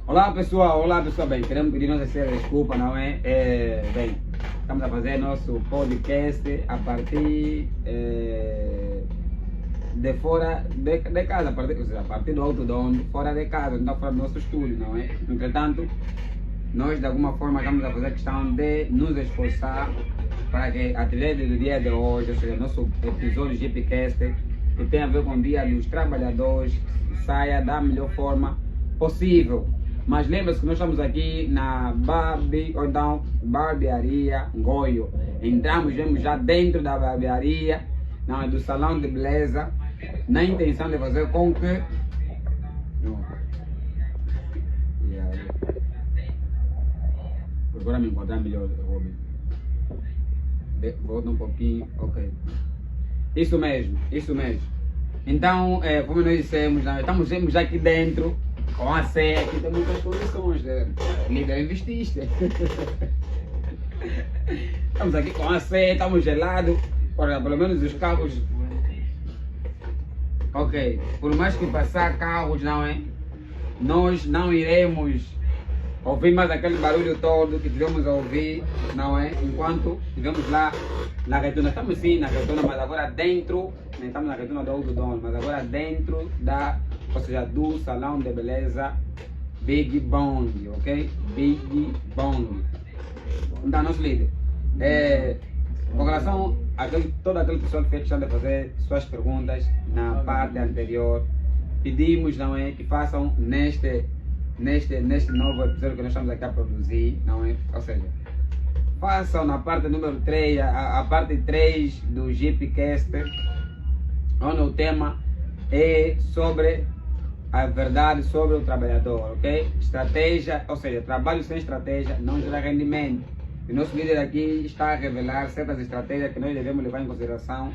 Olá pessoal, bem, queremos pedir nossa sincera desculpa, não é? Bem, estamos a fazer nosso podcast a partir de fora de casa, ou seja, a partir do outdoor, fora de casa, não fora do nosso estúdio, não é? Entretanto, nós de alguma forma estamos a fazer questão de nos esforçar para que a trilha do dia de hoje, ou seja, nosso episódio de GPcast, que tem a ver com o Dia dos Trabalhadores, saia da melhor forma possível. Mas lembra-se que nós estamos aqui na barbearia Ngoio. Entramos, vemos já dentro da barbearia, não é, do salão de beleza, na intenção de fazer com que... Agora me encontrar melhor, Robin. Volta um pouquinho, ok. Isso mesmo. Então, como nós dissemos, estamos já aqui dentro, com a ceia, aqui tem muitas condições, líder investiste. Estamos aqui com a ceia, estamos gelados, olha, pelo menos os carros. Ok, por mais que passar carros, não é? Nós não iremos ouvir mais aquele barulho todo que tivemos a ouvir, não é? Enquanto estivemos lá na retuna. Estamos sim na retuna, mas agora dentro, não estamos na retuna do outdoor, mas agora dentro ou seja, do salão de beleza Big Bong, ok? Big Bong. Então, nosso líder, com relação a todo aquele pessoal que fez questão de fazer suas perguntas na parte anterior, pedimos, não é, que façam neste novo episódio que nós estamos aqui a produzir, não é? Ou seja, façam na parte número 3, a parte 3 do GPcast, onde o tema é sobre a verdade sobre o trabalhador, ok? Estratégia, ou seja, trabalho sem estratégia não gera rendimento. E nosso líder aqui está a revelar certas estratégias que nós devemos levar em consideração,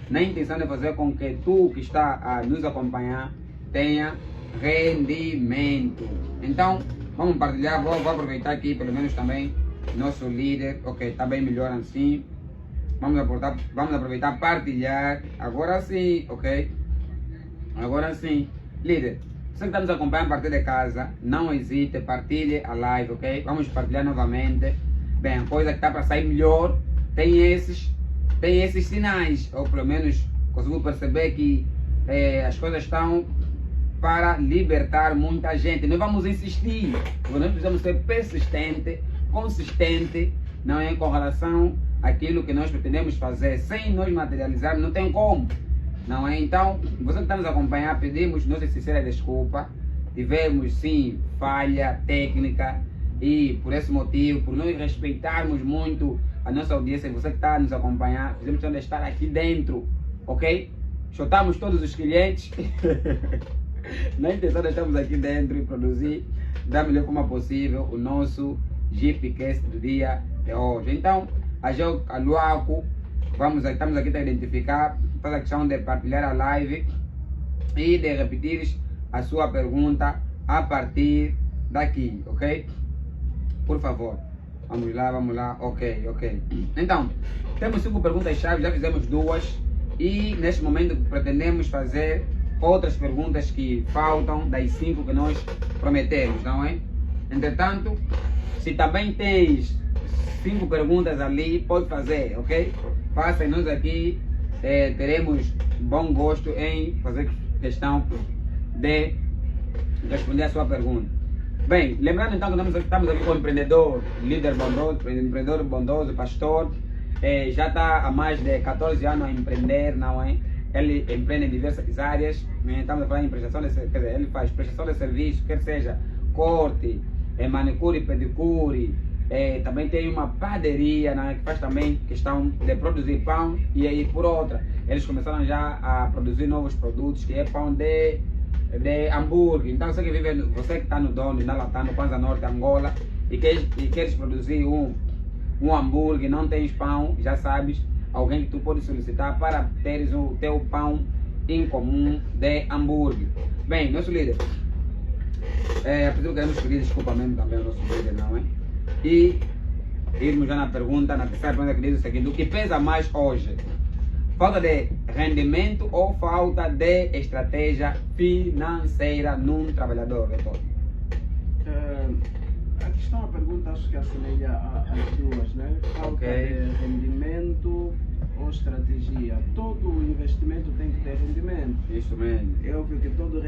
na intenção de fazer com que tu que está a nos acompanhar tenha rendimento. Então, vamos partilhar, vou aproveitar aqui pelo menos também nosso líder, ok, está bem melhor assim. Vamos aproveitar partilhar, agora sim, ok? Agora sim, líder, você que está nos acompanhando a partir de casa, não hesite, partilhe a live, ok? Vamos partilhar novamente. Bem, a coisa que está para sair melhor tem esses sinais, ou pelo menos consigo perceber que as coisas estão para libertar muita gente. Nós vamos insistir, nós precisamos ser persistente, consistente, não é, com relação àquilo que nós pretendemos fazer. Sem nós materializarmos, não tem como, não é? Então, você que está nos acompanhando, pedimos nossa sincera desculpa. Tivemos sim falha técnica e por esse motivo, por nós respeitarmos muito a nossa audiência, você que está a nos acompanhar, fizemos questão de estar aqui dentro, ok? Chutamos todos os clientes. Na intenção de estarmos aqui dentro e produzir da melhor forma possível o nosso GPcast do dia de hoje. Então, a Luaco, estamos aqui a identificar, faz a questão de partilhar a live e de repetir a sua pergunta a partir daqui, ok? Por favor, vamos lá, ok. Então, temos 5 perguntas-chave, já fizemos 2 e neste momento pretendemos fazer outras perguntas que faltam das 5 que nós prometemos, não é? Entretanto, se também tens 5 perguntas ali, pode fazer, ok? Faça e nós aqui teremos bom gosto em fazer questão de responder a sua pergunta. Bem, lembrando então que estamos aqui com o empreendedor, líder bondoso, empreendedor bondoso, pastor, já está há mais de 14 anos a empreender, não é? Ele empreende em diversas áreas, estamos a falar em prestação de serviço, ele faz prestação de serviço, quer seja corte, manicure, pedicure, também tem uma padaria, né, que faz também questão de produzir pão, e aí por outra, eles começaram já a produzir novos produtos, que é pão de hambúrguer. Então você que está no dono, na Latam, no Kwanza Norte, Angola, e queres produzir um hambúrguer, não tens pão, já sabes, alguém que tu pode solicitar para teres o teu pão em comum de hambúrguer. Bem, nosso líder, queremos pedir desculpa mesmo também ao nosso líder, não é? E irmos já na terceira pergunta que diz o seguinte: o que pesa mais hoje? Falta de rendimento ou falta de estratégia financeira num trabalhador, doutor? A questão, a pergunta, acho que assemelha às duas, né? Falta de rendimento ou estratégia. Todo investimento tem que ter rendimento. Isso mesmo. É óbvio que todo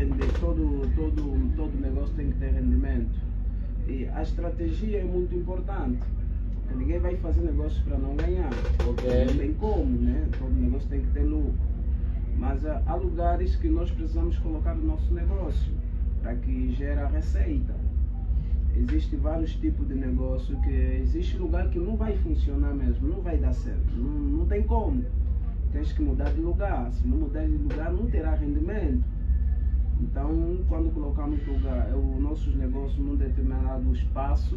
negócio tem que ter rendimento. E a estratégia é muito importante. Porque ninguém vai fazer negócio para não ganhar. Não tem como, né? Todo negócio tem que ter lucro. Mas há lugares que nós precisamos colocar o nosso negócio para que gere receita. Existem vários tipos de negócio que existe lugar que não vai funcionar mesmo, não vai dar certo, não tem como. Tens que mudar de lugar, se não mudar de lugar não terá rendimento. Então, quando colocamos os nossos negócios num determinado espaço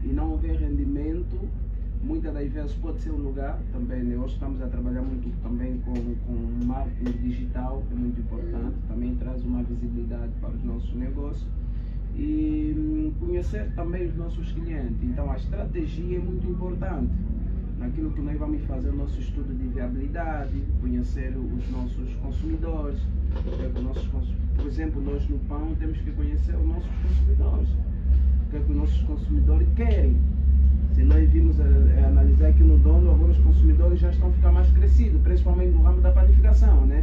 e não houver rendimento, muitas das vezes pode ser um lugar também, né? Hoje estamos a trabalhar muito também com marketing digital, que é muito importante, também traz uma visibilidade para os nossos negócios. E conhecer também os nossos clientes. Então a estratégia é muito importante naquilo que nós vamos fazer o nosso estudo de viabilidade, conhecer os nossos consumidores. Por exemplo, nós no pão temos que conhecer os nossos consumidores, o que é que os nossos consumidores querem. Se nós vimos analisar aqui no dono, agora os consumidores já estão a ficar mais crescidos, principalmente no ramo da panificação, né?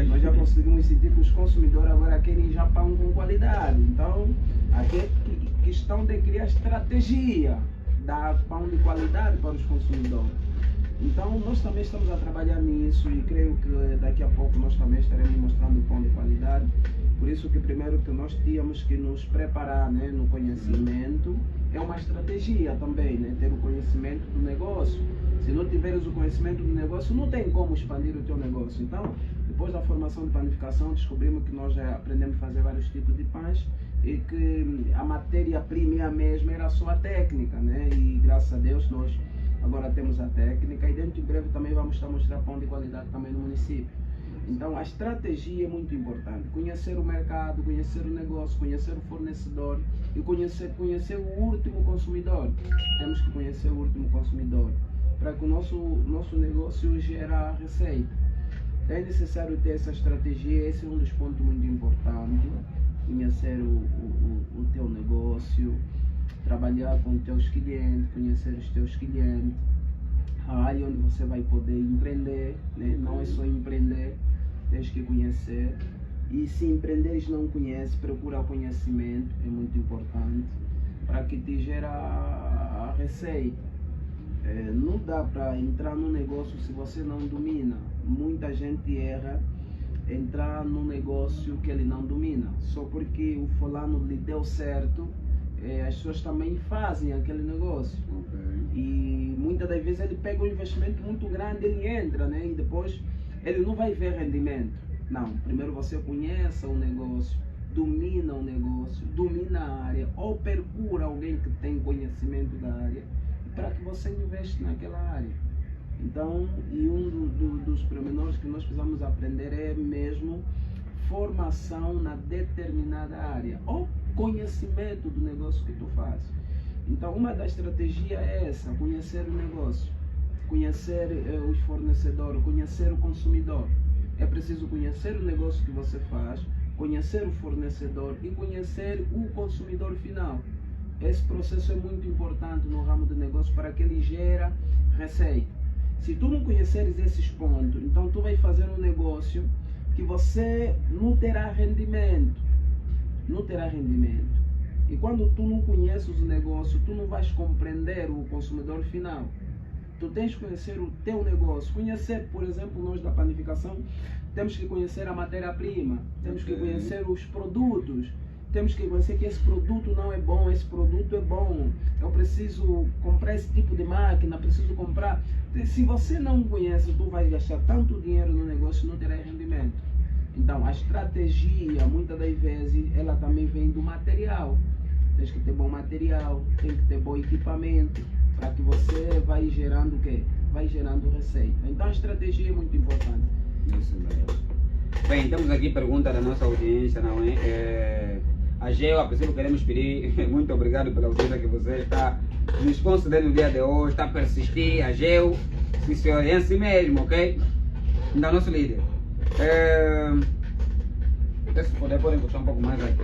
Nós já conseguimos sentir que os consumidores agora querem já pão com qualidade. Então, aqui é questão de criar estratégia, dar pão de qualidade para os consumidores. Então, nós também estamos a trabalhar nisso e creio que daqui a pouco nós também estaremos mostrando pão de qualidade. Por isso que primeiro que nós tínhamos que nos preparar, né, no conhecimento, é uma estratégia também, né, ter o conhecimento do negócio. Se não tiveres o conhecimento do negócio, não tem como expandir o teu negócio. Então, depois da formação de panificação, descobrimos que nós já aprendemos a fazer vários tipos de pães e que a matéria-prima mesma era só a técnica, né, e graças a Deus nós agora temos a técnica e dentro de breve também vamos estar mostrando pão de qualidade também no município. Então a estratégia é muito importante, conhecer o mercado, conhecer o negócio, conhecer o fornecedor e conhecer o último consumidor. Temos que conhecer o último consumidor para que o nosso negócio gere receita. É necessário ter essa estratégia, esse é um dos pontos muito importantes, conhecer o teu negócio, trabalhar com os teus clientes, conhecer os teus clientes, a área onde você vai poder empreender, né? Não é só empreender, tens que conhecer. E se empreenderes não conhece, procura conhecimento, é muito importante, para que te gere a receita. Não dá para entrar no negócio se você não domina. Muita gente erra entrar num negócio que ele não domina, só porque o fulano lhe deu certo. As pessoas também fazem aquele negócio. E muitas das vezes ele pega um investimento muito grande, ele entra, né? E depois ele não vai ver rendimento. Não, primeiro você conhece o negócio, domina o negócio, domina a área, ou procura alguém que tem conhecimento da área para que você investe naquela área. Então, e dos pormenores que nós precisamos aprender é mesmo formação na determinada área ou conhecimento do negócio que tu faz. Então, uma das estratégias é essa: conhecer o negócio, conhecer os fornecedores, conhecer o consumidor. É preciso conhecer o negócio que você faz, conhecer o fornecedor e conhecer o consumidor final. Esse processo é muito importante no ramo do negócio para que ele gere receita. Se tu não conheceres esses pontos, então tu vai fazer um negócio que você não terá rendimento. Não terá rendimento. E quando tu não conheces o negócio, tu não vais compreender o consumidor final. Tu tens que conhecer o teu negócio. Conhecer, por exemplo, nós da panificação, temos que conhecer a matéria-prima, temos que conhecer os produtos, temos que conhecer que esse produto não é bom, esse produto é bom. Eu preciso comprar esse tipo de máquina, preciso comprar. Se você não conhece, tu vais gastar tanto dinheiro no negócio e não terá rendimento. Então, a estratégia, muitas das vezes, ela também vem do material. Tem que ter bom material, tem que ter bom equipamento, para que você vai gerando o quê? Vai gerando receita. Então, a estratégia é muito importante. Isso mesmo. Bem, temos aqui pergunta da nossa audiência, não é? A Geo, a princípio queremos pedir muito obrigado pela audiência que você está nos concedendo no dia de hoje, está a persistir. A Geo, sim senhor, é assim mesmo, ok? Então, nosso líder. Se puder, podem encostar um pouco mais aqui.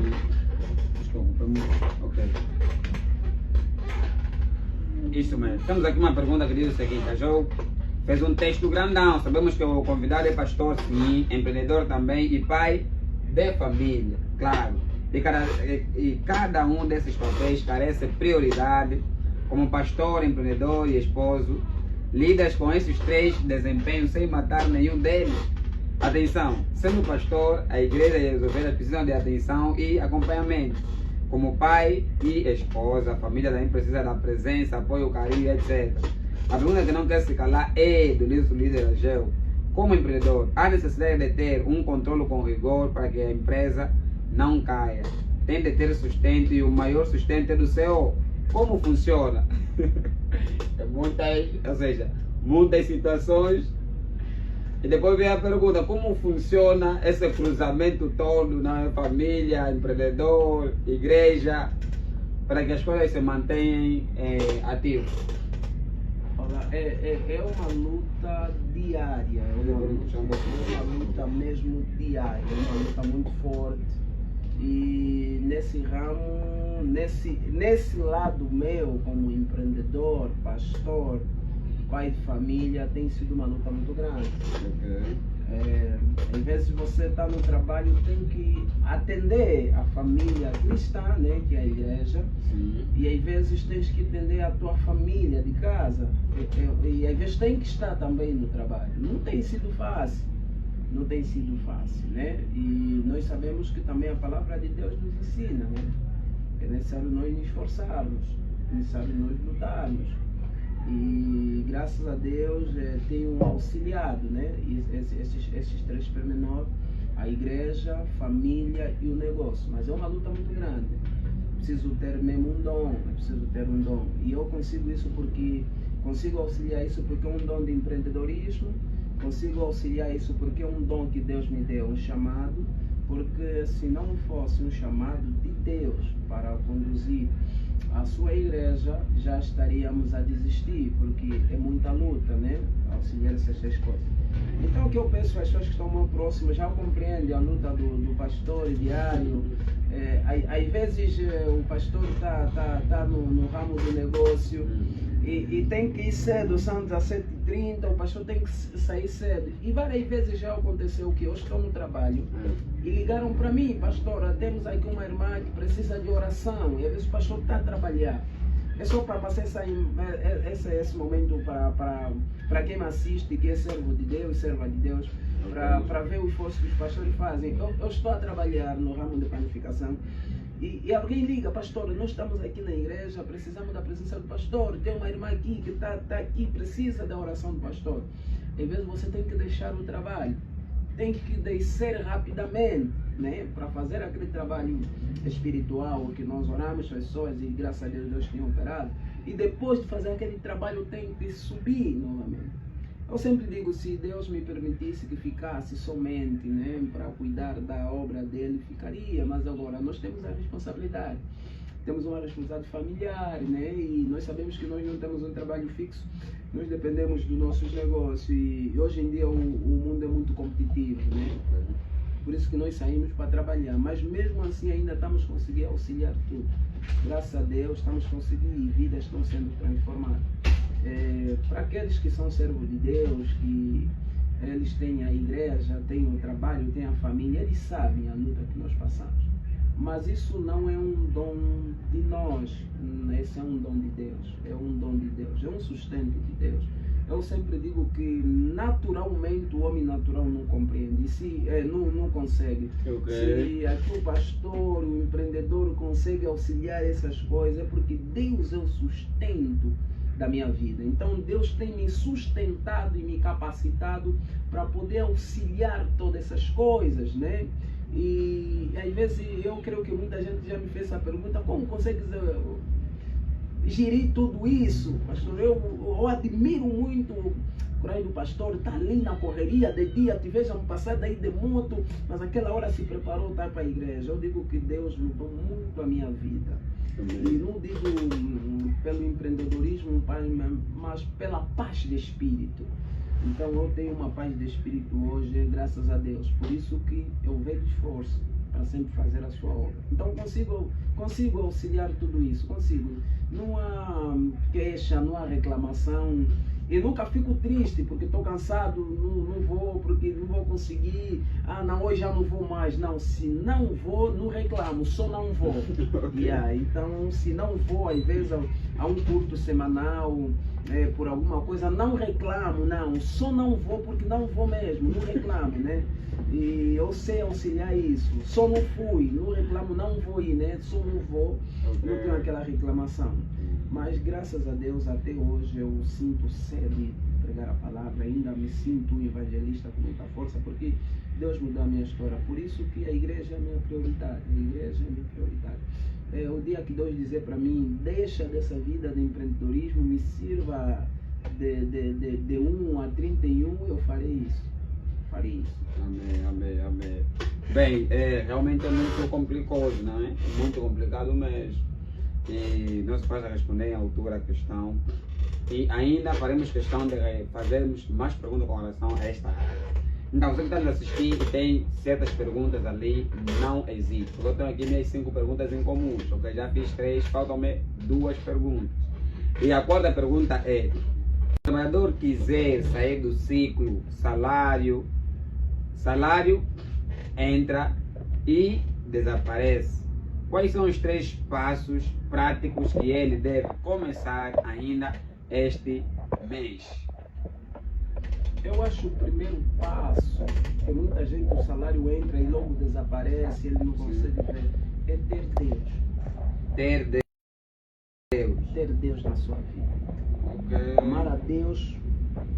Acho que eu ocupei muito. Ok. Isso mesmo. Temos aqui uma pergunta que diz o seguinte: a Jo fez um texto grandão. Sabemos que o convidado é pastor, sim, empreendedor também e pai de família, claro. E cada um desses papéis carece de prioridade. Como pastor, empreendedor e esposo, lidas com esses 3 desempenhos sem matar nenhum deles. Atenção, sendo pastor, a igreja e as ovelhas precisam de atenção e acompanhamento. Como pai e esposa, a família também precisa da presença, apoio, carinho, etc. A pergunta que não quer se calar é do líder Ageu. Como empreendedor, há necessidade de ter um controle com rigor para que a empresa não caia. Tem de ter sustento e o maior sustento é do CEO. Como funciona? Muitas situações. E depois vem a pergunta, como funciona esse cruzamento todo na família, empreendedor, igreja, para que as coisas se mantenham ativas? Olha, é uma luta diária, é uma luta mesmo diária, é uma luta muito forte. E nesse ramo, nesse lado meu, como empreendedor, pastor, pai de família, tem sido uma luta muito grande. Às vezes você está no trabalho, tem que atender a família cristã, né, que é a igreja. Sim. E às vezes tens que atender a tua família de casa. E às vezes tem que estar também no trabalho. Não tem sido fácil. Não tem sido fácil, né? E nós sabemos que também a palavra de Deus nos ensina, né? É necessário nós nos esforçarmos, é necessário nós lutarmos. E graças a Deus tenho auxiliado, né? Esses 3 pormenores, a igreja, a família e o negócio. Mas é uma luta muito grande. Preciso ter mesmo um dom, preciso ter um dom. E eu consigo isso porque consigo auxiliar isso porque é um dom de empreendedorismo. Consigo auxiliar isso porque é um dom que Deus me deu, um chamado, porque se não fosse um chamado de Deus para conduzir a sua igreja, já estaríamos a desistir, porque é muita luta, né? Auxiliar essas 3 coisas. Então o que eu peço às pessoas que estão mais próximas, já compreendem a luta do pastor diário. Às vezes o pastor está no ramo do negócio e tem que ir cedo, são 17h30, o pastor tem que sair cedo. E várias vezes já aconteceu que eu estou no trabalho e ligaram para mim: pastor, temos aqui uma irmã que precisa de oração. E às vezes o pastor está a trabalhar. É só para passar esse momento para quem me assiste, que é servo de Deus, serva de Deus, para ver o esforço que os pastores fazem. Eu estou a trabalhar no ramo de planificação e alguém liga: pastor, nós estamos aqui na igreja, precisamos da presença do pastor, tem uma irmã aqui que está aqui, precisa da oração do pastor. Às vezes você tem que deixar o trabalho, tem que descer rapidamente, né, para fazer aquele trabalho espiritual que nós oramos pessoas e graças a Deus Deus tem operado. E depois de fazer aquele trabalho tem que subir novamente. Eu sempre digo, se Deus me permitisse que ficasse somente, né, para cuidar da obra dele, ficaria. Mas agora nós temos a responsabilidade. Temos uma responsabilidade familiar, né, e nós sabemos que nós não temos um trabalho fixo. Nós dependemos dos nossos negócios e hoje em dia o mundo é muito competitivo, né? Por isso que nós saímos para trabalhar, mas mesmo assim ainda estamos conseguindo auxiliar tudo. Graças a Deus estamos conseguindo e vidas estão sendo transformadas. Para aqueles que são servos de Deus, que eles têm a igreja, têm o trabalho, têm a família, eles sabem a luta que nós passamos. Mas isso não é um dom de nós, esse é um dom de Deus, é um dom de Deus, é um sustento de Deus. Eu sempre digo que naturalmente o homem natural não compreende, não consegue. Okay. Se aqui o pastor, o empreendedor consegue auxiliar essas coisas, é porque Deus é o sustento da minha vida. Então Deus tem me sustentado e me capacitado para poder auxiliar todas essas coisas, né? E às vezes eu creio que muita gente já me fez essa pergunta: como consegues gerir tudo isso, pastor? Eu admiro muito o coragem do pastor, está ali na correria de dia, te vejam passar daí de moto, mas aquela hora se preparou para ir para a igreja. Eu digo que Deus mudou muito a minha vida. E não digo pelo empreendedorismo, mas pela paz de espírito. Então eu tenho uma paz de espírito hoje, graças a Deus. Por isso que eu vejo esforço para sempre fazer a sua obra. Então consigo auxiliar tudo isso, consigo. Não há queixa, não há reclamação. Eu nunca fico triste porque estou cansado, não vou, porque não vou conseguir. Ah, não, hoje já não vou mais. Não, se não vou, não reclamo, só não vou. Então, se não vou, às vezes a um culto semanal, por alguma coisa, não reclamo, não, só não vou porque não vou mesmo, não reclamo, né? E eu sei auxiliar isso. Só não fui, não reclamo, não vou ir, né? Só não vou, não tenho aquela reclamação. Mas graças a Deus até hoje eu sinto sede de pregar a palavra, ainda me sinto um evangelista com muita força, porque Deus mudou a minha história. Por isso que a igreja é a minha prioridade, a igreja é a minha prioridade. O dia que Deus dizer para mim, deixa dessa vida de empreendedorismo, me sirva de 1 a 31, eu farei isso. Farei isso. Amém, amém, amém. Bem, realmente é muito complicado, não é? Muito complicado mesmo. E não se pode responder em altura a questão. E ainda faremos questão de fazermos mais perguntas com relação a esta área. Então, você que está nos assistindo e tem certas perguntas ali, não hesite. Eu tenho aqui minhas 5 perguntas em comum, ok? Já fiz 3, faltam-me 2 perguntas. E a quarta pergunta é: se o trabalhador quiser sair do ciclo salário entra e desaparece, quais são os 3 passos práticos que ele deve começar ainda este mês? Eu acho o primeiro passo, que muita gente o salário entra e logo desaparece, ele não consegue ver, é ter Deus. Ter Deus. Ter Deus na sua vida. Okay. Amar a Deus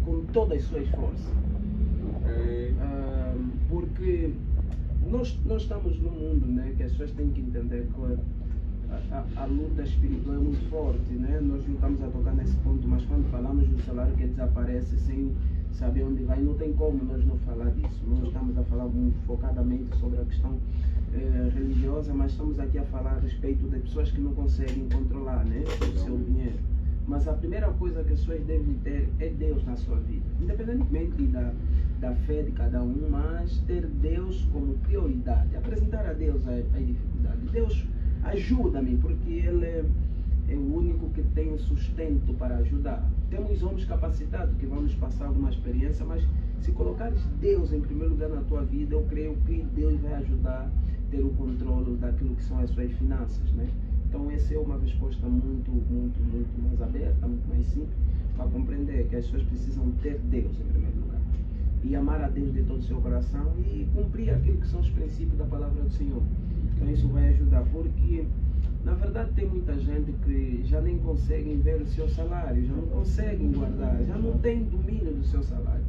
com todas as suas forças. Okay. Porque nós estamos num mundo, né, que as pessoas têm que entender que a luta espiritual é muito forte, né? Nós não estamos a tocar nesse ponto, mas quando falamos do salário que desaparece sem saber onde vai, não tem como nós não falar disso. Nós estamos a falar muito focadamente sobre a questão religiosa, mas estamos aqui a falar a respeito de pessoas que não conseguem controlar, né, o seu dinheiro. Mas a primeira coisa que as pessoas devem ter é Deus na sua vida, independentemente da fé de cada um, mas ter Deus como prioridade, apresentar a Deus a dificuldade. Deus, ajuda-me, porque Ele é o único que tem o sustento para ajudar. Temos homens capacitados que vão nos passar alguma experiência, mas se colocares Deus em primeiro lugar na tua vida, eu creio que Deus vai ajudar a ter o controle daquilo que são as suas finanças, né? Então essa é uma resposta muito mais aberta, muito mais simples, para compreender que as pessoas precisam ter Deus em primeiro lugar. E amar a Deus de todo o seu coração e cumprir aquilo que são os princípios da palavra do Senhor. Então isso vai ajudar, porque na verdade tem muita gente que já nem conseguem ver o seu salário, já não conseguem guardar, já não tem domínio do seu salário.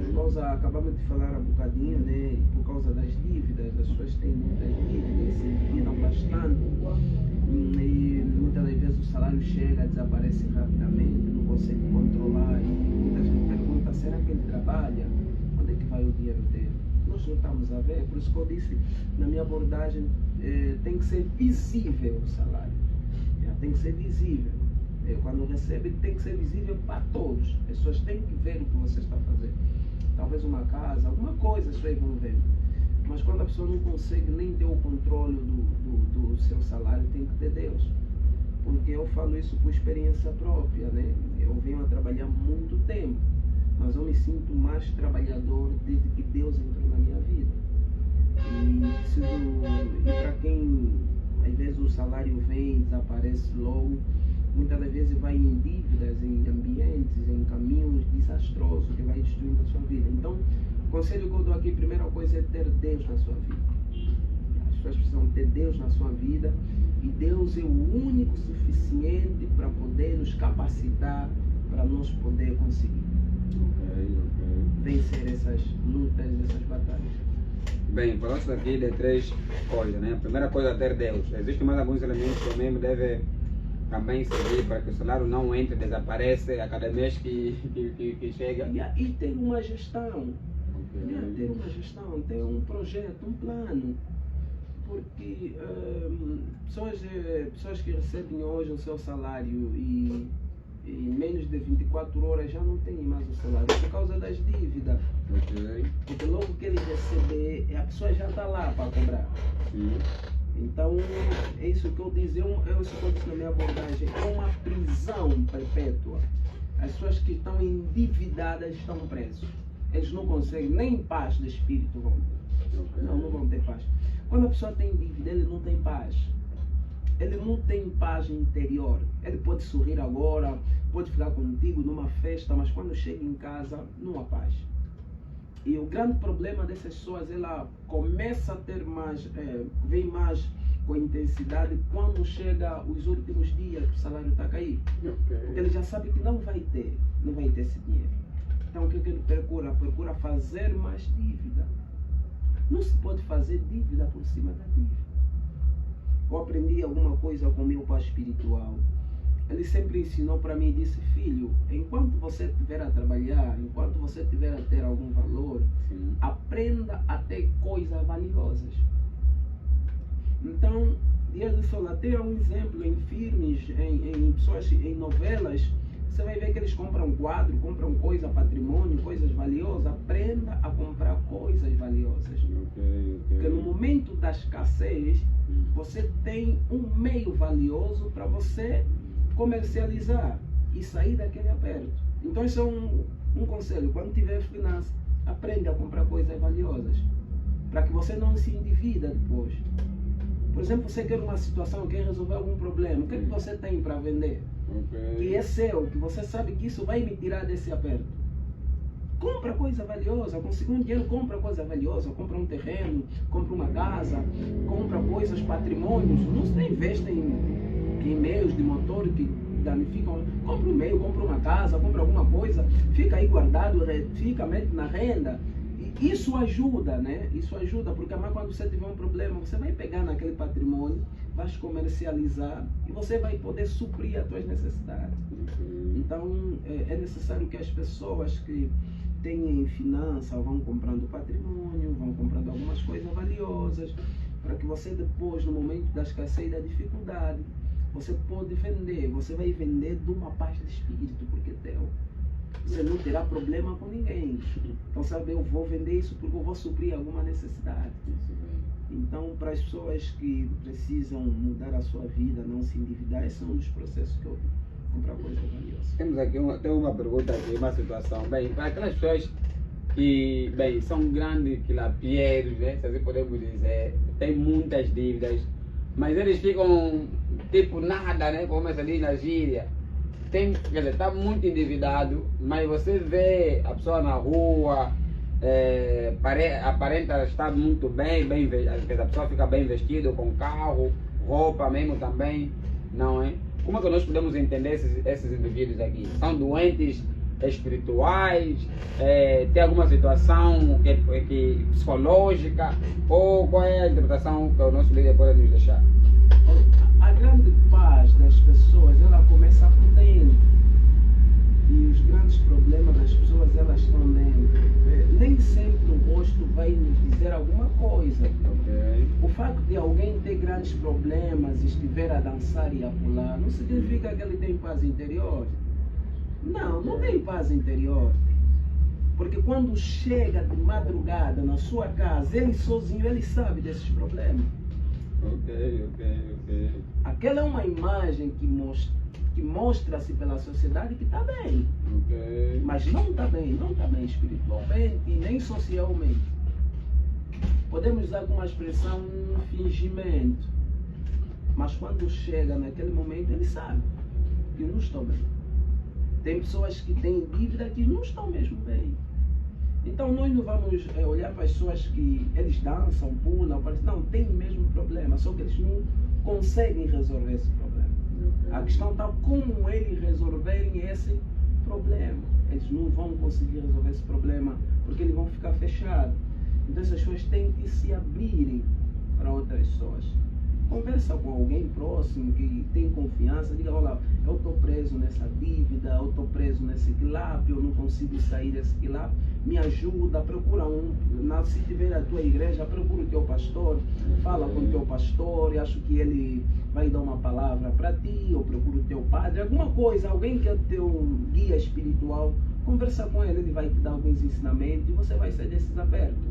Por causa, acabamos de falar há bocadinho, né, por causa das dívidas, as pessoas têm muitas dívidas, se endividam bastante. E muitas das vezes o salário chega, desaparece rapidamente, não consegue controlar. E muita gente pergunta, será que ele trabalha? Onde é que vai o dinheiro dele? Nós não estamos a ver, por isso que eu disse na minha abordagem, tem que ser visível o salário, tem que ser visível. Quando recebe, tem que ser visível para todos. As pessoas têm que ver o que você está fazendo. Talvez uma casa, alguma coisa as pessoas vão ver. Mas quando a pessoa não consegue nem ter o controle do seu salário, tem que ter Deus. Porque eu falo isso por experiência própria, né? Eu venho a trabalhar muito tempo, mas eu me sinto mais trabalhador desde que Deus entrou na minha vida. E para quem às vezes o salário vem, desaparece logo, muitas das vezes vai em dívidas, em ambientes, em caminhos desastrosos que vai destruindo a sua vida. Então, o conselho que eu dou aqui, a primeira coisa é ter Deus na sua vida. As pessoas precisam ter Deus na sua vida, e Deus é o único suficiente para poder nos capacitar para nós poder conseguir vencer essas lutas, essas batalhas. Bem, falaste aqui de 3 coisas, né? A primeira coisa é ter Deus. Existem mais alguns elementos que o membro deve também seguir para que o salário não entre, desapareça a cada mês que chega. E ter uma gestão. Ter uma gestão, ter um projeto, um plano. Porque pessoas que recebem hoje o seu salário e em menos de 24 horas já não tem mais o salário por causa das dívidas. Porque logo que ele receber, a pessoa já está lá para cobrar. Então, é isso que eu disse, isso que eu disse na minha abordagem, é uma prisão perpétua. As pessoas que estão endividadas estão presos. Eles não conseguem, nem paz de espírito vão ter. Não vão ter paz. Quando a pessoa tem dívida, ele não tem paz. Ele não tem paz interior. Ele pode sorrir agora, pode ficar contigo numa festa, mas quando chega em casa, não há paz. E o grande problema dessas pessoas, ela começa a ter mais, vem mais com intensidade quando chega os últimos dias que o salário está a cair. Porque ele já sabe que não vai ter esse dinheiro. Então o que ele procura? Procura fazer mais dívida. Não se pode fazer dívida por cima da dívida. Eu aprendi alguma coisa com o meu pai espiritual. Ele sempre ensinou para mim e disse: filho, enquanto você estiver a trabalhar, enquanto você estiver a ter algum valor, aprenda a ter coisas valiosas. Então, Deus do Sol, até um exemplo em filmes, em pessoas, em novelas, você vai ver que eles compram quadro, compram coisa, patrimônio, coisas valiosas. Aprenda a comprar coisas valiosas. Porque no momento da escassez, você tem um meio valioso para você comercializar e sair daquele aperto. Então isso é um conselho. Quando tiver finanças, aprenda a comprar coisas valiosas, para que você não se endivida depois. Por exemplo, você quer uma situação, quer resolver algum problema, o que é que você tem para vender? Que é seu, que você sabe que isso vai me tirar desse aperto. Compra coisa valiosa, conseguir um dinheiro, compra coisa valiosa, compra um terreno, compra uma casa, compra coisas, patrimônios. Não se investe em meios de motor que danificam. Compra um meio, compra uma casa, compra alguma coisa, fica aí guardado, fica, mete na renda. E isso ajuda, né? Isso ajuda, porque amanhã quando você tiver um problema, você vai pegar naquele patrimônio, vai comercializar e você vai poder suprir as suas necessidades. Então, é necessário que as pessoas que têm finanças vão comprando patrimônio, vão comprando algumas coisas valiosas, para que você depois, no momento da escassez e da dificuldade, você pode vender, você vai vender de uma paz de espírito, porque você não terá problema com ninguém. Então, sabe, eu vou vender isso porque eu vou suprir alguma necessidade. Então, para as pessoas que precisam mudar a sua vida, não se endividar, esses são os processos que eu comprar coisas valiosas. Temos aqui uma pergunta aqui, uma situação. Bem, para aquelas pessoas que, bem, são grandes quilapieiros, né, se assim podemos dizer, têm muitas dívidas, mas eles ficam tipo nada, né, como essa ali na gíria. Quer dizer, está muito endividado, mas você vê a pessoa na rua, aparenta estar muito bem, a pessoa fica bem vestida, com carro, roupa mesmo também, não é? Como é que nós podemos entender esses indivíduos aqui? São doentes espirituais? Tem alguma situação que psicológica? Ou qual é a interpretação que o nosso líder pode nos deixar? A grande paz das pessoas, ela começa por dentro. E os grandes problemas das pessoas, elas estão dentro. Nem sempre o rosto vai nos dizer alguma coisa. O facto de alguém ter grandes problemas, estiver a dançar e a pular, não significa que ele tem paz interior. Não tem paz interior. Porque quando chega de madrugada na sua casa, ele sozinho, ele sabe desses problemas. Aquela é uma imagem que mostra-se pela sociedade que está bem. Mas não está bem espiritualmente e nem socialmente. Podemos usar como uma expressão fingimento. Mas quando chega naquele momento, ele sabe que não estão bem. Tem pessoas que têm dívida que não estão mesmo bem. Então nós não vamos olhar para as pessoas que eles dançam, pulam, não, tem o mesmo problema, só que eles não conseguem resolver esse problema. A questão está como eles resolverem esse problema. Eles não vão conseguir resolver esse problema porque eles vão ficar fechados. Então essas pessoas têm que se abrirem para outras pessoas. Conversa com alguém próximo que tem confiança, diga: olha, eu estou preso nessa dívida, eu estou preso nesse quilape, eu não consigo sair desse quilape, me ajuda, procura se tiver a tua igreja, procura o teu pastor, fala com o teu pastor, acho que ele vai dar uma palavra para ti, ou procura o teu padre, alguma coisa, alguém que é teu guia espiritual, conversa com ele, ele vai te dar alguns ensinamentos e você vai sair desses abertos.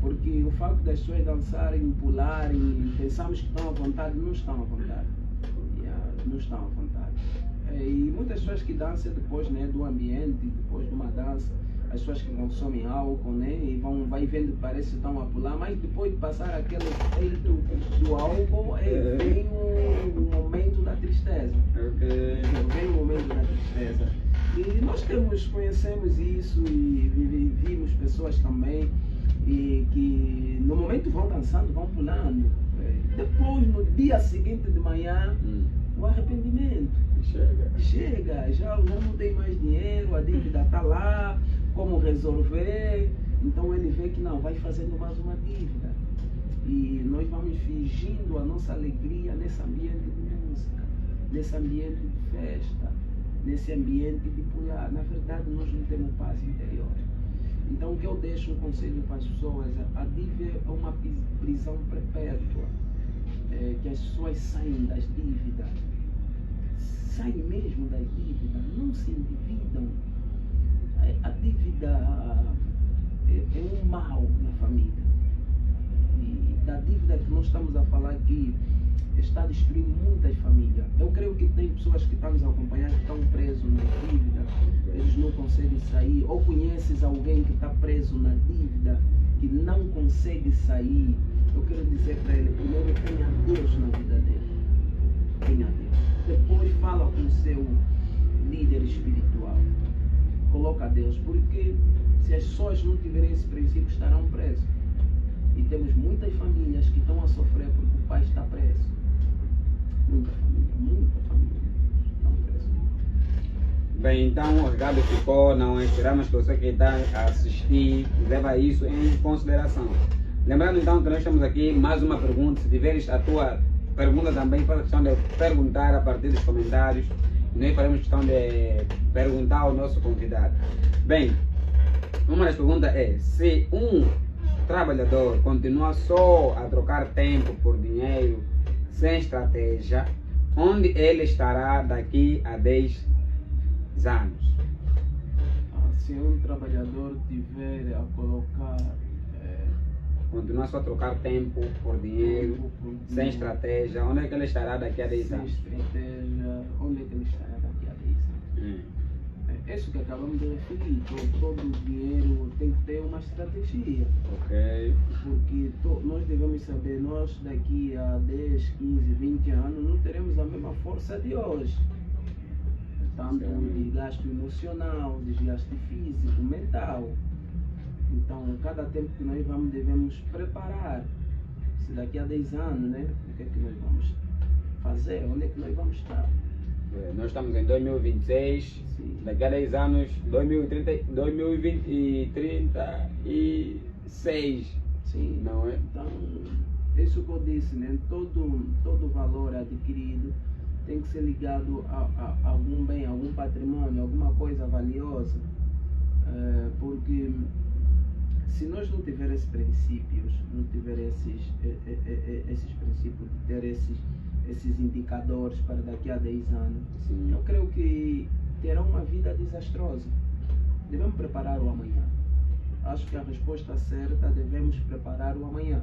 Porque o facto das pessoas dançarem, pularem, pensamos que estão à vontade, não estão à vontade. Não estão à vontade. E muitas pessoas que dançam depois, né, do ambiente, depois de uma dança, as pessoas que consomem álcool, né, e vai vendo que parece que estão a pular, mas depois de passar aquele efeito do álcool, vem o momento da tristeza. Vem o momento da tristeza. E nós conhecemos isso e vimos pessoas também e que no momento vão dançando, vão pulando. Depois, no dia seguinte de manhã, o arrependimento. Chega, já não tem mais dinheiro, a dívida está lá, como resolver? Então ele vê que não, vai fazendo mais uma dívida. E nós vamos fingindo a nossa alegria nesse ambiente de música, nesse ambiente de festa, nesse ambiente de pular. Na verdade, nós não temos paz interior. Então, o que eu deixo um conselho para as pessoas, a dívida é uma prisão perpétua, que as pessoas saem das dívidas, saem mesmo das dívidas, não se endividam. A dívida é um mal na família. E da dívida que nós estamos a falar aqui, está destruindo muitas famílias. Eu creio que tem pessoas que estamos a acompanhar que estão presos na dívida, eles não conseguem sair. Ou conheces alguém que está preso na dívida, que não consegue sair. Eu quero dizer para ele, primeiro tenha Deus na vida dele. Tenha Deus. Depois fala com o seu líder espiritual. Coloca Deus, porque se as pessoas não tiverem esse princípio, estarão presos. E temos muitas famílias que estão a sofrer porque o pai está preso. Muita família estão presos. Bem, então o recado ficou, não é? Esperamos que você que está a assistir leva isso em consideração. Lembrando então que nós temos aqui mais uma pergunta. Se tiveres a tua pergunta também, faz questão de perguntar a partir dos comentários. Nós faremos questão de perguntar ao nosso convidado. Bem, uma das perguntas é: se um trabalhador continua só a trocar tempo por dinheiro, sem estratégia, onde ele estará daqui a 10 anos? Se um trabalhador tiver a colocar Continua só a trocar tempo por dinheiro, sem estratégia, onde é que ele estará daqui a 10 anos? Sem estratégia, onde é que ele estará daqui a 10 anos? É isso que acabamos de referir. Todo o dinheiro tem que ter uma estratégia. Ok. Porque nós devemos saber, nós daqui a 10, 15, 20 anos não teremos a mesma força de hoje. Tanto de gasto emocional, desgaste físico, mental. Então, cada tempo que nós devemos preparar. Se daqui a 10 anos, né? O que é que nós vamos fazer? Onde é que nós vamos estar? Nós estamos em 2026, sim. Daqui a 10 anos, 2036. Sim. Não é? Então, isso que eu disse, né? Todo valor adquirido tem que ser ligado a algum bem, algum patrimônio, alguma coisa valiosa. Porque se nós não tivermos esses princípios, não tivermos esses princípios, de ter esses indicadores para daqui a 10 anos, sim, eu creio que terá uma vida desastrosa. Devemos preparar o amanhã. Acho que a resposta certa, devemos preparar o amanhã.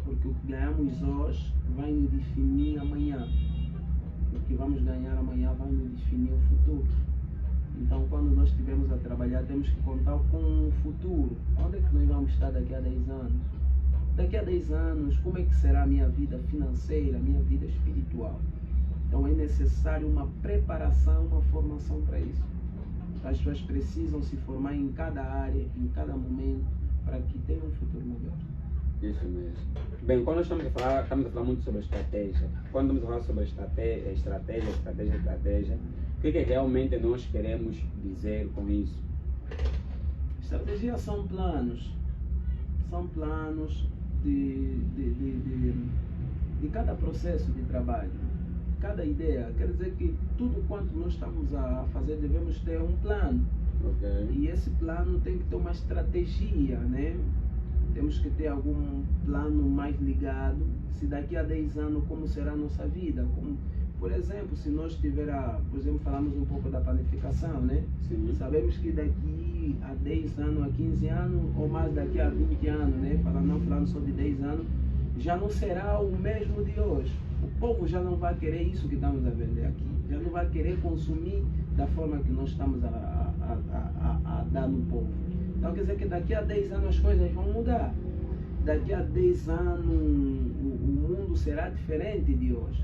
Porque o que ganhamos hoje vai nos definir amanhã. O que vamos ganhar amanhã vai nos definir o futuro. Então, quando nós estivermos a trabalhar, temos que contar com o futuro. Onde é que nós vamos estar daqui a 10 anos? Daqui a 10 anos, como é que será a minha vida financeira, a minha vida espiritual? Então, é necessário uma preparação, uma formação para isso. As pessoas precisam se formar em cada área, em cada momento, para que tenham um futuro melhor. Isso mesmo. Bem, quando nós estamos a falar muito sobre estratégia. Quando estamos a falar sobre estratégia, o que realmente nós queremos dizer com isso? Estratégia são planos. São planos de cada processo de trabalho. Cada ideia. Quer dizer que tudo quanto nós estamos a fazer, devemos ter um plano. Okay. E esse plano tem que ter uma estratégia, né? temos que ter algum plano mais ligado, se daqui a 10 anos como será a nossa vida. Como, por exemplo, se nós por exemplo, falamos um pouco da planificação, né? Sim. Sabemos que daqui a 10 anos, a 15 anos, ou mais daqui a 20 anos, né? Falando só de 10 anos, já não será o mesmo de hoje. O povo já não vai querer isso que estamos a vender aqui, já não vai querer consumir da forma que nós estamos a dar no povo. Então quer dizer que daqui a 10 anos as coisas vão mudar. Daqui a 10 anos o mundo será diferente de hoje.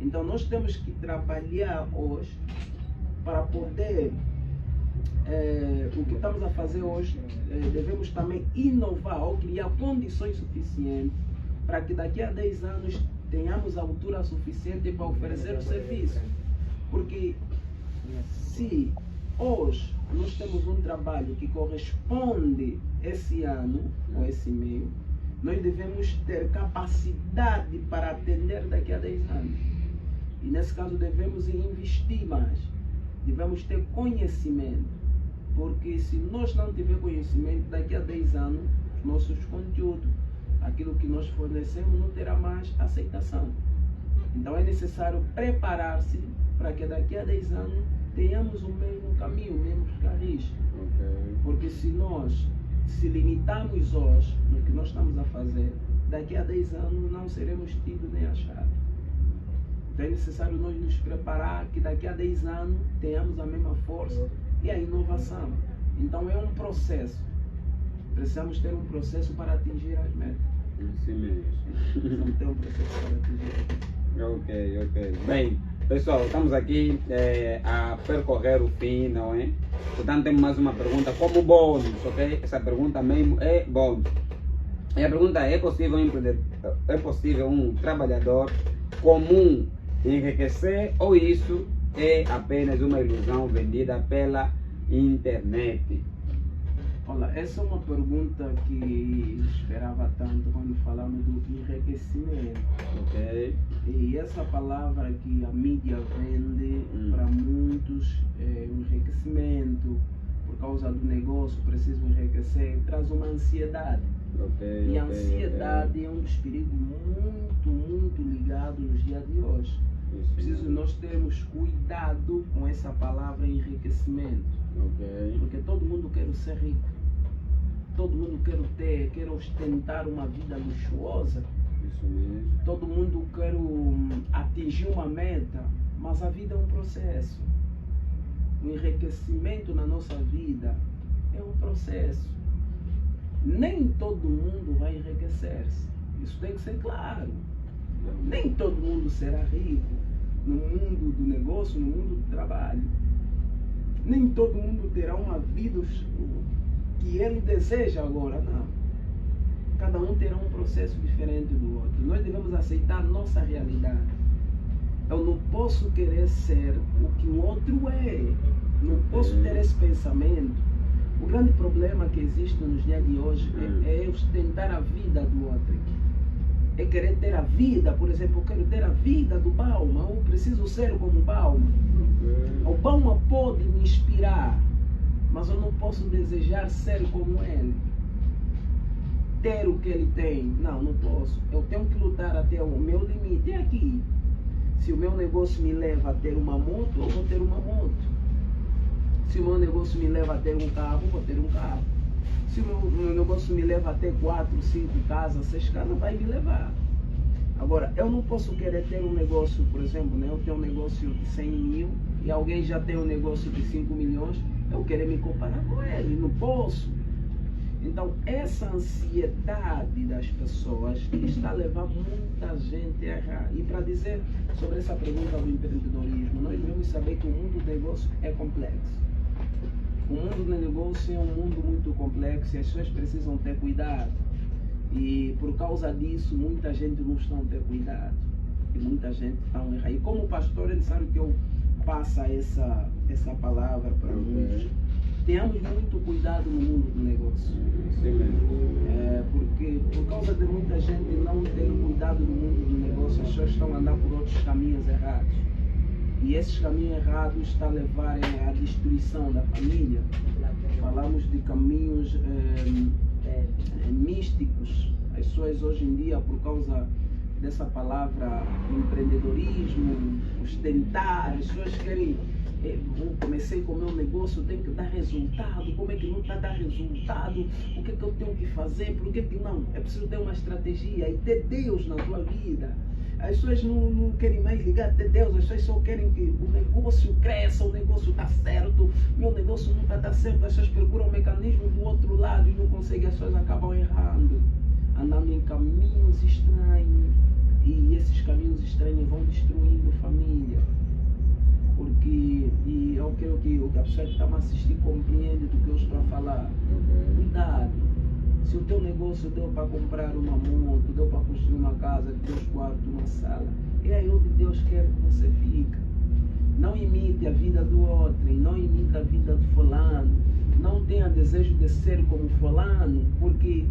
Então nós temos que trabalhar hoje para poder, o que estamos a fazer hoje, devemos também inovar ou criar condições suficientes para que daqui a 10 anos tenhamos altura suficiente para oferecer o serviço. Porque se hoje nós temos um trabalho que corresponde esse ano ou esse meio, nós devemos ter capacidade para atender daqui a 10 anos. E nesse caso devemos investir mais, devemos ter conhecimento, porque se nós não tivermos conhecimento, daqui a 10 anos, os nossos conteúdos, aquilo que nós fornecemos não terá mais aceitação. Então é necessário preparar-se para que daqui a 10 anos tenhamos o mesmo caminho, o mesmo carris. Porque se nós se limitarmos hoje no que nós estamos a fazer, daqui a 10 anos não seremos tidos nem achados. Então é necessário nós nos preparar que daqui a 10 anos tenhamos a mesma força e a inovação. Então é um processo. Precisamos ter um processo para atingir as metas. Sim mesmo. Precisamos ter um processo para atingir. Ok. Bem, pessoal, estamos aqui a percorrer o fim, não é? Portanto, temos mais uma pergunta como bônus, ok? Essa pergunta mesmo é bônus. E a pergunta é possível um trabalhador comum enriquecer ou isso é apenas uma ilusão vendida pela internet? Olha, essa é uma pergunta que esperava tanto quando falamos do enriquecimento. Ok. E essa palavra que a mídia vende para muitos é enriquecimento, por causa do negócio, preciso enriquecer, traz uma ansiedade. E a ansiedade é um dos perigos muito ligado nos dias de hoje. Preciso nós termos cuidado com essa palavra enriquecimento. Porque todo mundo quer ser rico. Todo mundo quer ostentar uma vida luxuosa. Isso mesmo. Todo mundo quer atingir uma meta, mas a vida é um processo. O enriquecimento na nossa vida é um processo. Nem todo mundo vai enriquecer-se. Isso tem que ser claro. Nem todo mundo será rico no mundo do negócio, no mundo do trabalho. Nem todo mundo terá uma vida que ele deseja agora, não. Cada um terá um processo diferente do outro. Nós devemos aceitar a nossa realidade. Eu não posso querer ser o que o outro é. Não posso ter esse pensamento. O grande problema que existe nos dias de hoje é ostentar a vida do outro. É querer ter a vida, por exemplo, eu quero ter a vida do Bauma, eu preciso ser como o Bauma. O Bauma pode me inspirar, mas eu não posso desejar ser como ele. Ter o que ele tem, não posso. Eu tenho que lutar até o meu limite. É aqui. Se o meu negócio me leva a ter uma moto, eu vou ter uma moto. Se o meu negócio me leva a ter um carro, eu vou ter um carro. Se o meu negócio me leva a ter 4, 5 casas, 6 casas, vai me levar. Agora, eu não posso querer ter um negócio, por exemplo, né? Eu tenho um negócio de 100 mil e alguém já tem um negócio de 5 milhões, eu querer me comparar com ele, não posso. Então, essa ansiedade das pessoas está levando muita gente a errar. E para dizer sobre essa pergunta do empreendedorismo, nós devemos saber que o mundo do negócio é complexo. O mundo do negócio é um mundo muito complexo e as pessoas precisam ter cuidado. E por causa disso, muita gente não está a ter cuidado. E muita gente está a errar. E como pastor, ele sabe que eu passo essa palavra para muitos. Tenhamos muito cuidado no mundo do negócio. Porque por causa de muita gente não ter cuidado no mundo do negócio, as pessoas estão a andar por outros caminhos errados. E esses caminhos errados estão a levar à destruição da família. Falamos de caminhos místicos. As pessoas hoje em dia, por causa dessa palavra empreendedorismo, ostentar, as pessoas querem, comecei com o meu negócio, tem que dar resultado, como é que não está a dar resultado, o que é que eu tenho que fazer, por que que não? É preciso ter uma estratégia e ter Deus na tua vida. As pessoas não querem mais ligar até Deus, as pessoas só querem que o negócio cresça, o negócio está certo, meu negócio não está certo, as pessoas procuram um mecanismo do outro lado e não conseguem, as pessoas acabam errando, andando em caminhos estranhos, e esses caminhos estranhos vão destruindo família. Porque, e eu quero que a pessoa que está me assistindo compreende do que eu estou a falar. Cuidado. Se o teu negócio deu para comprar uma moto, deu para construir uma casa de 2 quartos, uma sala, é aí onde Deus quer que você fique. Não imite a vida do outro, e não imite a vida do fulano. Não tenha desejo de ser como fulano, porque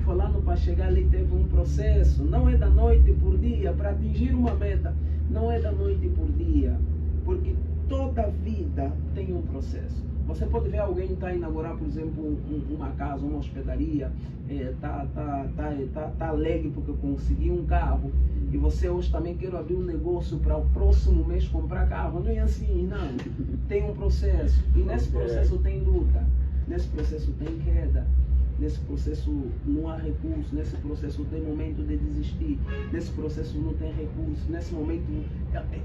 fulano para chegar ali teve um processo. Não é da noite por dia, para atingir uma meta, não é da noite por dia. Porque toda vida tem um processo. Você pode ver alguém que está a inaugurar, por exemplo, uma casa, uma hospedaria, tá alegre porque conseguiu um carro, e você hoje também quer abrir um negócio para o próximo mês comprar carro. Não é assim, não. Tem um processo, e nesse processo tem luta, nesse processo tem queda, nesse processo não há recurso, nesse processo tem momento de desistir, nesse processo não tem recurso, nesse momento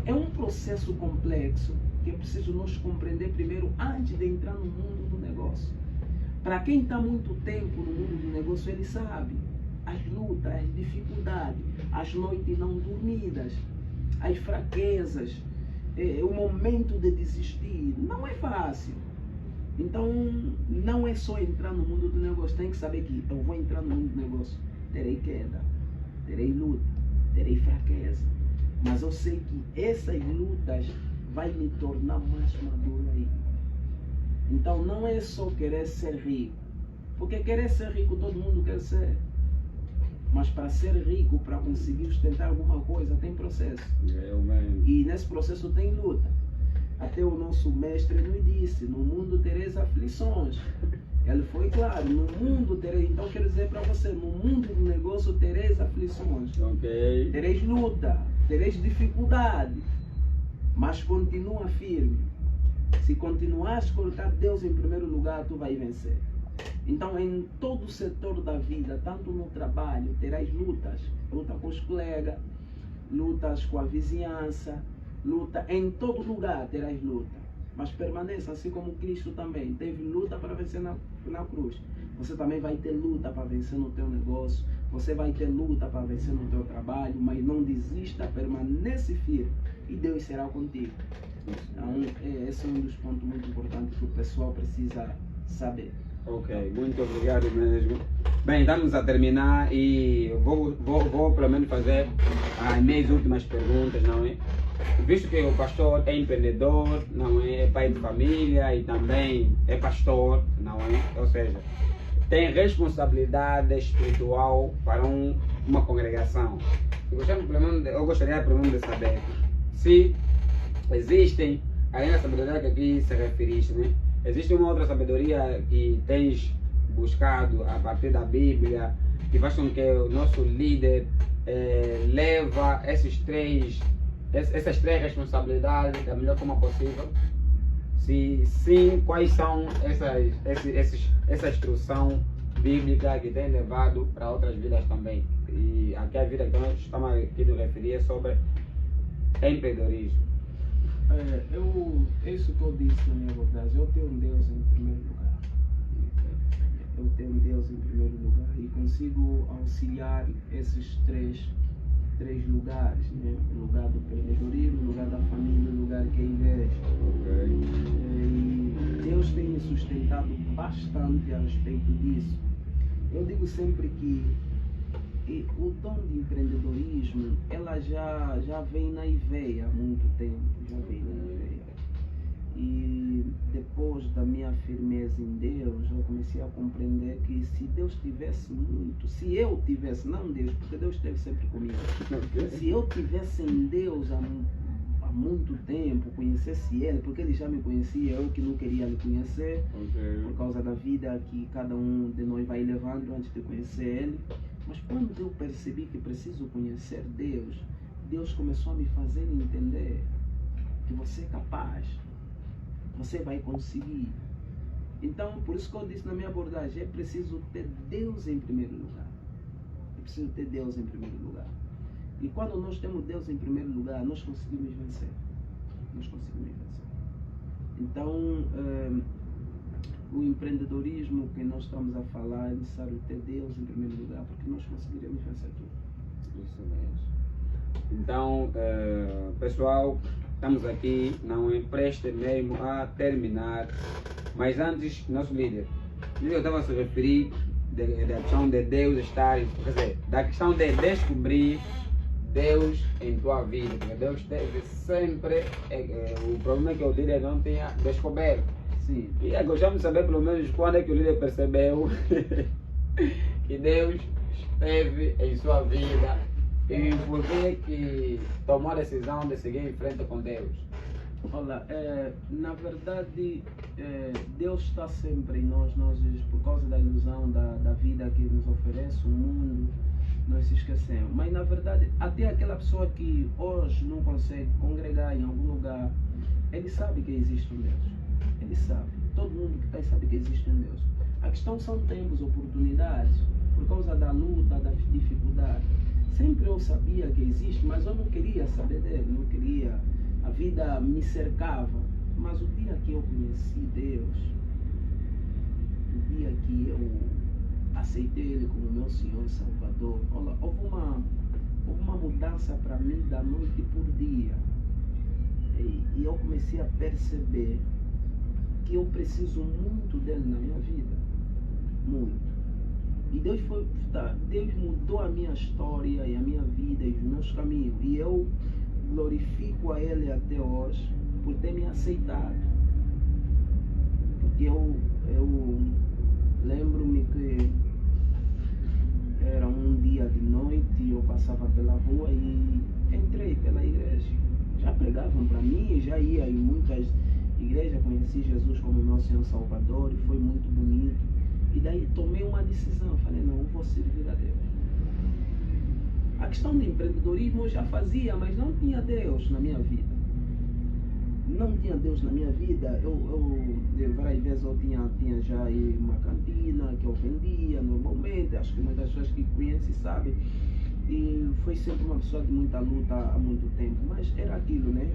é um processo complexo que é preciso nós compreender primeiro antes de entrar no mundo do negócio. Para quem está muito tempo no mundo do negócio, ele sabe as lutas, as dificuldades, as noites não dormidas, as fraquezas, o momento de desistir. Não é fácil. Então, não é só entrar no mundo do negócio, tem que saber que eu vou entrar no mundo do negócio, terei queda, terei luta, terei fraqueza, mas eu sei que essas lutas vai me tornar mais maduro aí. Então, não é só querer ser rico, porque querer ser rico todo mundo quer ser, mas para ser rico, para conseguir sustentar alguma coisa, tem processo, e nesse processo tem luta. Até o nosso mestre nos disse, no mundo tereis aflições. Ele foi claro, no mundo tereis, então quero dizer para você, no mundo do negócio tereis aflições, tereis luta, tereis dificuldade, mas continua firme. Se continuares a colocar Deus em primeiro lugar, tu vai vencer. Então, em todo o setor da vida, tanto no trabalho, terás lutas, luta com os colegas, lutas com a vizinhança, luta, em todo lugar terás luta, mas permaneça, assim como Cristo também teve luta para vencer na cruz. Você também vai ter luta para vencer no teu negócio, você vai ter luta para vencer no teu trabalho, mas não desista, permanece firme e Deus será contigo. Então, esse é um dos pontos muito importantes que o pessoal precisa saber. Ok, muito obrigado mesmo. Bem, estamos a terminar e vou pelo menos fazer as minhas últimas perguntas, não é? Visto que o pastor é empreendedor, não é? É pai de família e também é pastor, não é? Ou seja, tem responsabilidade espiritual para uma congregação. Eu gostaria pelo menos de saber se existem, além da sabedoria que aqui se referiste, né? Existe uma outra sabedoria que tens buscado a partir da Bíblia, que faz com que o nosso líder leva essas três responsabilidades da melhor forma possível? Se sim, quais são essa instrução bíblica que tem levado para outras vidas também? E aqui a vida que nós estamos aqui a referir é sobre empreendedorismo. Isso que eu disse na minha abordagem, eu tenho um Deus em primeiro lugar. Eu tenho um Deus em primeiro lugar e consigo auxiliar esses três lugares, né? O lugar do empreendedorismo, o lugar da família, o lugar que é a igreja. E Deus tem me sustentado bastante a respeito disso. Eu digo sempre que o dom de empreendedorismo, ela já vem na veia há muito tempo, já vem na veia. E depois da minha firmeza em Deus, eu comecei a compreender que se Deus tivesse muito, se eu tivesse, não Deus, porque Deus esteve sempre comigo, se eu tivesse em Deus há muito tempo, conhecesse ele, porque ele já me conhecia, eu que não queria lhe conhecer, por causa da vida que cada um de nós vai levando antes de conhecer ele. Mas quando eu percebi que preciso conhecer Deus, Deus começou a me fazer entender que você é capaz, você vai conseguir. Então, por isso que eu disse na minha abordagem, é preciso ter Deus em primeiro lugar. É preciso ter Deus em primeiro lugar. E quando nós temos Deus em primeiro lugar, nós conseguimos vencer. Nós conseguimos vencer. Então, o empreendedorismo que nós estamos a falar é necessário ter Deus em primeiro lugar, porque nós conseguiremos vencer tudo. Isso mesmo. Então, pessoal, estamos aqui, não é prestes mesmo a terminar. Mas antes, nosso líder, eu estava a se referir da questão de Deus estar, quer dizer, da questão de descobrir Deus em tua vida, porque Deus teve sempre, o problema é que o líder não tinha descoberto. Sim. E eu gostava de saber pelo menos quando é que o líder percebeu que Deus esteve em sua vida e por que tomou a decisão de seguir em frente com Deus. Olha, na verdade, Deus está sempre em nós, por causa da ilusão da vida que nos oferece o mundo, nós se esquecemos. Mas na verdade, até aquela pessoa que hoje não consegue congregar em algum lugar, ele sabe que existe um Deus. Ele sabe. Todo mundo que está aí sabe que existe um Deus. A questão são tempos, oportunidades, por causa da luta, da dificuldade. Sempre eu sabia que existe, mas eu não queria saber dele, não queria. A vida me cercava, mas o dia que eu conheci Deus, o dia que eu aceitei Ele como meu Senhor e Salvador, olha, houve uma mudança para mim da noite por dia. E eu comecei a perceber que eu preciso muito dele na minha vida. Muito. E Deus mudou a minha história e a minha vida e os meus caminhos. E eu glorifico a Ele até hoje por ter me aceitado. Porque eu lembro-me que era um dia de noite e eu passava pela rua e entrei pela igreja. Já pregavam para mim, já ia em muitas igrejas, conheci Jesus como meu Senhor Salvador e foi muito bonito. E daí tomei uma decisão, falei, não, eu vou servir a Deus. A questão de empreendedorismo eu já fazia, mas não tinha Deus na minha vida. Não tinha Deus na minha vida. Várias vezes eu tinha já aí uma cantina que eu vendia normalmente. Acho que muitas pessoas que conhecem sabem. E foi sempre uma pessoa de muita luta há muito tempo. Mas era aquilo, né?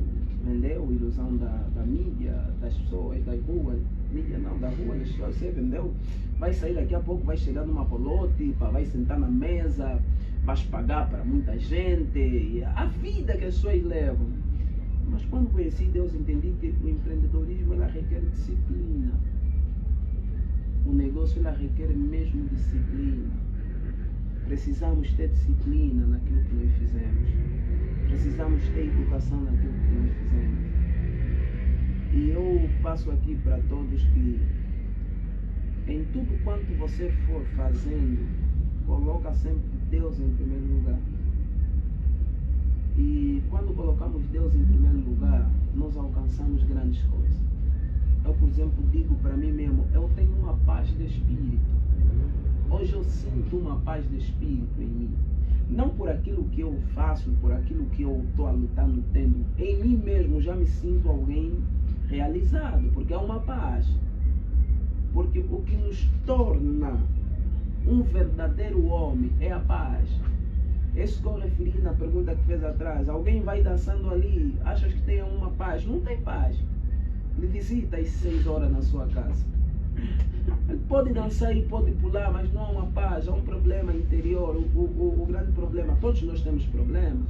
Vendeu, ilusão da mídia, das pessoas, das ruas. Mídia não, da rua, das pessoas. Você vendeu, vai sair daqui a pouco, vai chegar numa colote, vai sentar na mesa, vais pagar para muita gente, a vida que as pessoas levam. Mas quando conheci Deus, entendi que o empreendedorismo ela requer disciplina. O negócio ela requer mesmo disciplina. Precisamos ter disciplina naquilo que nós fizemos. Precisamos ter educação naquilo que nós fizemos. E eu passo aqui para todos que em tudo quanto você for fazendo, coloca sempre Deus em primeiro lugar. E quando colocamos Deus em primeiro lugar, nós alcançamos grandes coisas. Eu, por exemplo, digo para mim mesmo, eu tenho uma paz de espírito. Hoje eu sinto uma paz de espírito em mim. Não por aquilo que eu faço, por aquilo que eu estou a lutar no tempo. Em mim mesmo já me sinto alguém realizado, porque é uma paz. Porque o que nos torna um verdadeiro homem é a paz. Isso que eu referi na pergunta que fez atrás. Alguém vai dançando ali, achas que tem uma paz? Não tem paz. Ele visita às 6 horas na sua casa. Ele pode dançar e pode pular, mas não há uma paz, há um problema interior. O grande problema, todos nós temos problemas,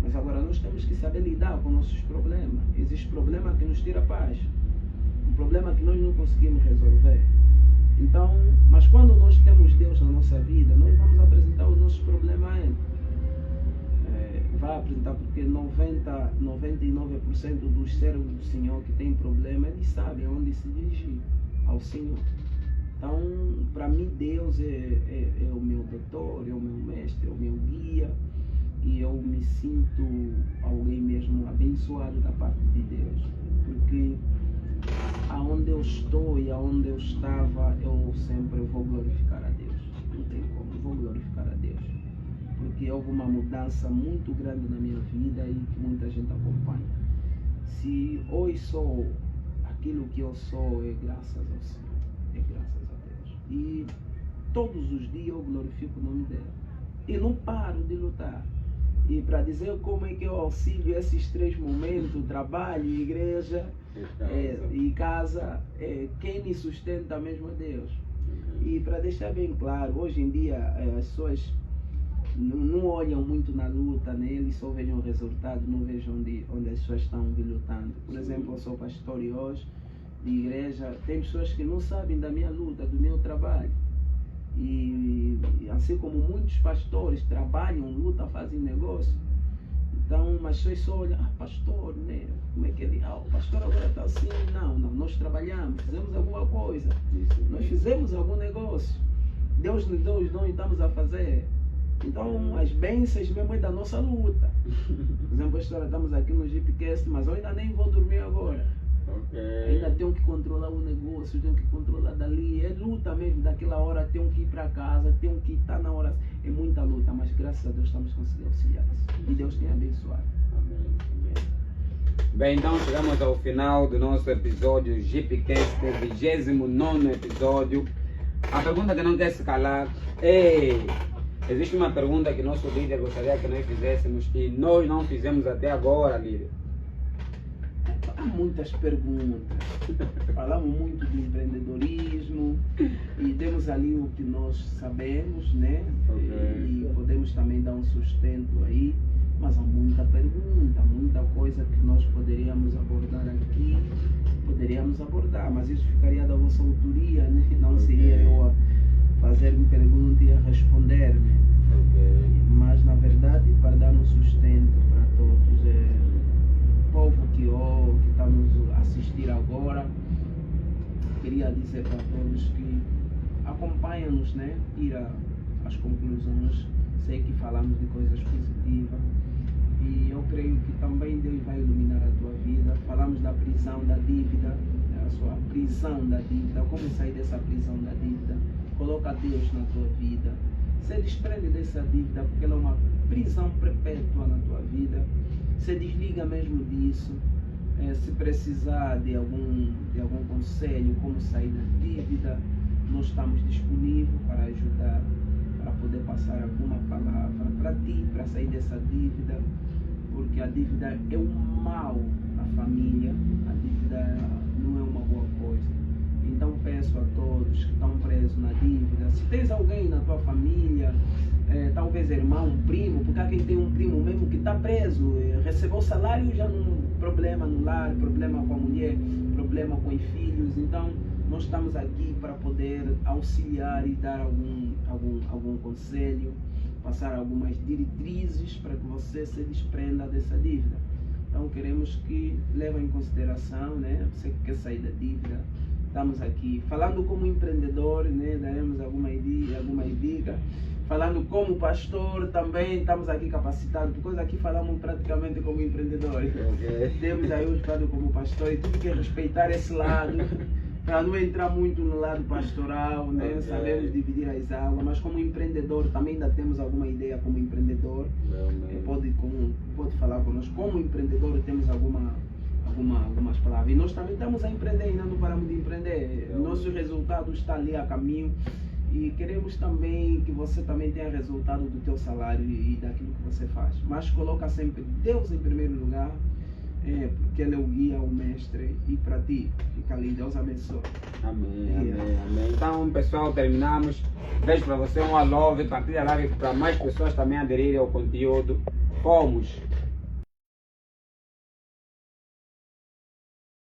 mas agora nós temos que saber lidar com nossos problemas. Existe problema que nos tira a paz, um problema que nós não conseguimos resolver. Então, mas quando nós temos Deus na nossa vida, nós vamos apresentar os nossos problemas a Ele. Vai apresentar, porque 99% dos servos do Senhor que tem problema, eles sabem onde se dirigir, ao Senhor. Então, para mim, Deus é o meu doutor, é o meu mestre, é o meu guia. e eu me sinto alguém mesmo abençoado da parte de Deus, porque aonde eu estou e aonde eu estava, eu sempre vou glorificar a Deus. Não tem como, vou glorificar a Deus, porque houve uma mudança muito grande na minha vida e que muita gente acompanha. Se hoje sou aquilo que eu sou, é graças ao Senhor, é graças a Deus. E todos os dias eu glorifico o nome dele e não paro de lutar. E para dizer como é que eu auxilio esses 3 momentos, trabalho, igreja e casa, quem me sustenta mesmo é Deus. E para deixar bem claro, hoje em dia as pessoas não olham muito na luta, né? Eles só vejam o resultado, não vejam onde as pessoas estão lutando. Por exemplo, eu sou pastor e hoje de igreja, tem pessoas que não sabem da minha luta, do meu trabalho. E assim como muitos pastores trabalham, lutam, fazem negócio, então, mas pessoas só olham, pastor, né? Como é que ele, o pastor agora está assim? Não, nós trabalhamos, fizemos alguma coisa, nós fizemos algum negócio, Deus nos deu os dons e estamos a fazer. Então, as bênçãos mesmo é da nossa luta. Por exemplo, estamos aqui no GPcast, mas eu ainda nem vou dormir agora. Ainda tenho que controlar o negócio, tenho que controlar dali, é luta mesmo, daquela hora tenho que ir para casa, tenho que estar na hora, é muita luta, mas graças a Deus estamos conseguindo auxiliar isso. E Deus tem abençoado. Amém. Bem, então chegamos ao final do nosso episódio GPcast, 29º episódio. A pergunta que não quer se calar é: existe uma pergunta que nosso líder gostaria que nós fizéssemos e nós não fizemos até agora, líder? Há muitas perguntas. Falamos muito de empreendedorismo e temos ali o que nós sabemos, né? E podemos também dar um sustento aí, mas há muita pergunta, muita coisa que nós poderíamos abordar aqui, mas isso ficaria da vossa autoria, né? Não seria eu a fazer-me pergunta e a responder, né? Mas na verdade, para dar um sustento para todos, povo que está nos assistir agora, queria dizer para todos que acompanha-nos, né? Tira as conclusões. Sei que falamos de coisas positivas e eu creio que também Deus vai iluminar a tua vida. Falamos da prisão da dívida, a sua prisão da dívida, como sair dessa prisão da dívida. Coloca Deus na tua vida, se desprende dessa dívida, porque ela é uma prisão perpétua na tua vida. Se desliga mesmo disso. Se precisar de algum conselho, como sair da dívida, nós estamos disponíveis para ajudar, para poder passar alguma palavra para ti, para sair dessa dívida, porque a dívida é um mal na família, a dívida não é uma boa coisa. Então peço a todos que estão presos na dívida, se tens alguém na tua família, talvez irmão, primo, porque há quem tem um primo mesmo que está preso, recebeu o salário já num problema no lar, problema com a mulher, problema com os filhos. Então nós estamos aqui para poder auxiliar e dar algum conselho, passar algumas diretrizes para que você se desprenda dessa dívida. Então queremos que leve em consideração, né? Você que quer sair da dívida, estamos aqui falando como empreendedor, né? Daremos alguma dica. Falando como pastor, também estamos aqui capacitados, porque aqui falamos praticamente como empreendedores. Temos aí o estado como pastor e tudo que respeitar esse lado, para não entrar muito no lado pastoral, né? Sabemos dividir as águas, mas como empreendedor também ainda temos alguma ideia como empreendedor. Pode falar conosco. Como empreendedor temos algumas palavras. E nós também estamos a empreender, ainda não paramos de empreender. Nosso resultado está ali a caminho. E queremos também que você também tenha resultado do teu salário e daquilo que você faz. Mas coloca sempre Deus em primeiro lugar, porque Ele é o guia, o mestre. E para ti, fica ali. Deus abençoe. Amém. Então, pessoal, terminamos. Beijo para você, uma love, partilha a live para mais pessoas também aderirem ao conteúdo. Fomos!